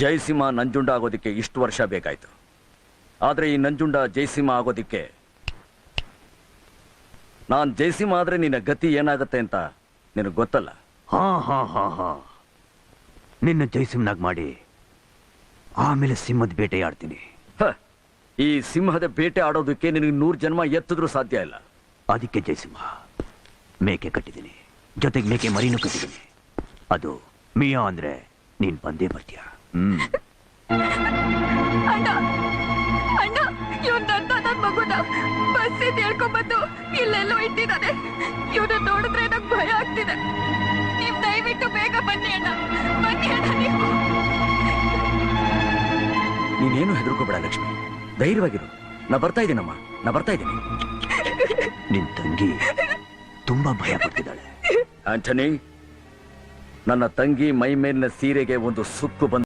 ಜಯಸಿಂಹ ನಂಜುಂಡ ಆಗೋದಿಕ್ಕೆ ಇಷ್ಟು ವರ್ಷ ಬೇಕಾಯ್ತು. ಆದ್ರೆ ಈ ನಂಜುಂಡ ಜಯಸಿಂಹ ಆಗೋದಿಕ್ಕೆ ನಾನ್ ಜಯಸಿಂಹ ಆದ್ರೆ ನಿನ್ನ ಗತಿ ಏನಾಗತ್ತೆ ಅಂತ ನಿನಗೆ ಗೊತ್ತಲ್ಲ. ಹಾ ಹಾ ಹಾ ಹಾ ನಿನ್ನ ಜಯಸಿಂಹನಾಗ್ ಮಾಡಿ ಆಮೇಲೆ ಸಿಂಹದ ಬೇಟೆ ಆಡ್ತೀನಿ. ಈ ಸಿಂಹದ ಬೇಟೆ ಆಡೋದಕ್ಕೆ ನಿನಗೆ 100 ಜನ್ಮ ಎತ್ತಿದ್ರೂ ಸಾಧ್ಯ ಇಲ್ಲ. ಅದಕ್ಕೆ ಜಯಸಿಂಹ ಮೇಕೆ ಕಟ್ಟಿದ್ದೀನಿ, ಜೊತೆಗೆ ಮೇಕೆ ಮರಿನೂ ಕಟ್ಟಿದ್ದೀನಿ. ಅದು ಮಿಯಾ ಅಂದ್ರೆ ನೀನ್ ಬಂದೇ ಬರ್ತೀಯ. ಅಣ್ಣ ಅಣ್ಣ ಇವನ್ ನನ್ನ ಮಗುನ ಬಸ್ಸಿಂದ ಹೇಳ್ಕೊಂಡ್ಬಂದು ಇಲ್ಲೆಲ್ಲೋ ಇಟ್ಟಿದ್ದಾನೆ. ಇವನು ನೋಡಿದ್ರೆ ನಂಗೆ ಭಯ ಆಗ್ತಿದೆ. ನೀವ್ ದಯವಿಟ್ಟು ಬೇಗ ಬನ್ನಿ ಅಣ್ಣ, ಬನ್ನಿ ಅಣ್ಣ. ನೀನೇನು ಹೆದರ್ಕೋಬೇಡ ಲಕ್ಷ್ಮಿ, ಧೈರ್ಯವಾಗಿರು. ನಾ ಬರ್ತಾ ಇದ್ದೀನಮ್ಮ, ನಾ ಬರ್ತಾ ಇದ್ದೀನಿ. ನಿನ್ ತಂಗಿ ತುಂಬಾ ಭಯ ಪಡ್ತಿದ್ದಾಳೆ. ಆಂಟನಿ, ನನ್ನ ತಂಗಿ ಮೈ ಮೇಲಿನ ಸೀರೆಗೆ ಒಂದು ಸುಕ್ಕು ಬಂದು